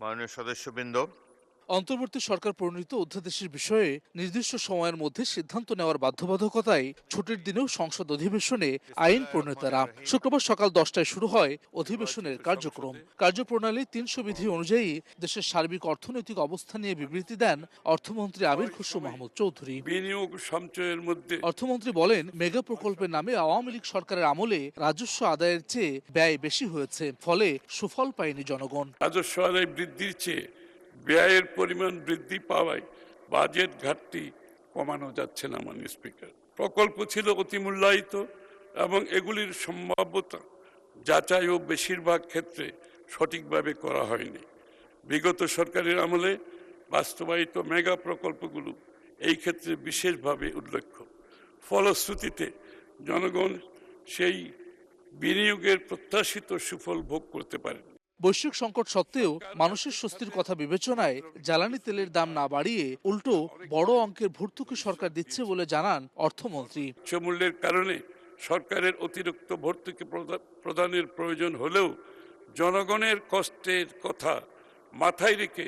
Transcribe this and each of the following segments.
মাননীয় সদস্যবৃন্দ, অন্তর্বর্তী সরকার প্রণীত অধ্যাদেশের বিষয়ে নির্দিষ্ট সময়ের মধ্যে সিদ্ধান্ত নেওয়ার বাধ্যবাধকতায় ছুটির দিনেও সংসদ অধিবেশনে আইন প্রণেতারা শুক্রবার সকাল 10টায় শুরু হয় অধিবেশনের কার্যক্রম। কার্যপ্রণালী 300 বিধি অনুযায়ী দেশের সার্বিক অর্থনৈতিক অবস্থা নিয়ে বিবৃতি দেন অর্থমন্ত্রী আমির খসরু মাহমুদ চৌধুরী। বিনিয়োগ সঞ্চয়ের মধ্যে অর্থমন্ত্রী বলেন, মেগা প্রকল্পের নামে আওয়ামী লীগ সরকারের আমলে রাজস্ব আদায়ের চেয়ে ব্যয় বেশি হয়েছে, ফলে সুফল পায়নি জনগণ। রাজস্ব আদায় বৃদ্ধির চেয়ে ব্যয়ের পরিমাণ বৃদ্ধি পাওয়ায় বাজেট ঘাটতি কমানো যাচ্ছে না। মাননীয় স্পিকার, প্রকল্প ছিল অতি মূল্যায়িত এবং এগুলির সম্ভাব্যতা যাচাই ও বেশিরভাগ ক্ষেত্রে সঠিকভাবে করা হয়নি। বিগত সরকারের আমলে বাস্তবায়িত মেগা প্রকল্পগুলো এই ক্ষেত্রে বিশেষভাবে উল্লেখ্য। ফলশ্রুতিতে জনগণ সেই বিনিয়োগের প্রত্যাশিত সুফল ভোগ করতে পারেন। বৈশ্বিক সংকট সত্ত্বেও মানুষের স্বস্তির কথা বিবেচনায় জ্বালানি তেলের দাম না বাড়িয়ে উল্টো বড় অঙ্কের ভর্তুকি সরকার দিচ্ছে বলে জানান অর্থমন্ত্রী। উচ্চমূল্যের কারণে সরকারের অতিরিক্ত ভর্তুকি প্রদানের প্রয়োজন হলেও জনগণের কষ্টের কথা মাথায় রেখে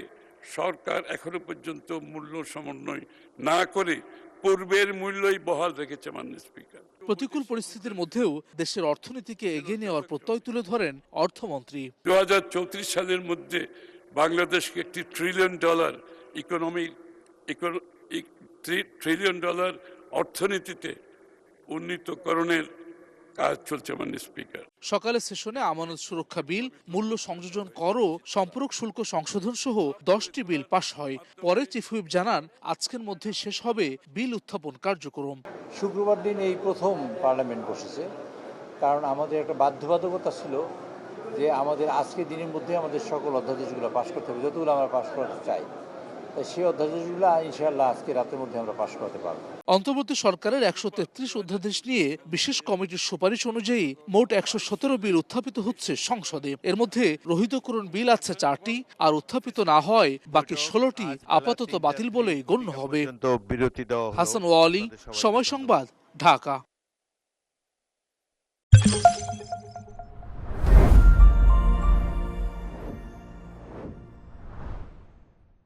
সরকার এখনো পর্যন্ত মূল্য সমন্বয় না করে পূর্বের মূল্যই বহাল রেখেছে। মাননীয় স্পিকার, প্রতিকূল পরিস্থিতির মধ্যেও দেশের অর্থনীতিকে এগিয়ে নেওয়ার প্রত্যয় তুলে ধরেন অর্থমন্ত্রী। 2034 সালের মধ্যে বাংলাদেশকে একটি ট্রিলিয়ন ডলার অর্থনীতিতে উন্নীতকরণের কাজ চলছে। মাননীয় স্পিকার, সকালে সেশনে আমানত সুরক্ষা বিল, মূল্য সংযোজন কর ও সম্পর্ক শুল্ক সংশোধন সহ 10টি বিল পাশ হয়। পরে চিফ হুইপ জানান, আজকের মধ্যে শেষ হবে বিল উত্থাপন কার্যক্রম। শুক্রবার দিন এই প্রথম পার্লামেন্ট বসেছে, কারণ আমাদের একটা বাধ্যবাধকতা ছিল যে আমাদের আজকের দিনের মধ্যে আমাদের সকল অধ্যাদেশগুলো পাশ করতে হবে, যতগুলো আমরা পাশ করতে চাই। তাই সেই অধ্যাদেশগুলো ইনশাআল্লাহ আজকে রাতের মধ্যে আমরা পাশ করতে পারবো। অন্তর্বর্তী সরকারের 133 অধ্যাদেশ নিয়ে বিশেষ কমিটির সুপারিশ অনুযায়ী মোট 117 বিল উত্থাপিত হচ্ছে সংসদে। এর মধ্যে রহিতকরণ বিল আছে 4টি, আর উত্থাপিত না হয় বাকি 16টি আপাতত বাতিল বলেই গণ্য হবে। বিরতি দেওয়া হলো। হাসান ওয়ালি, সময় সংবাদ, ঢাকা।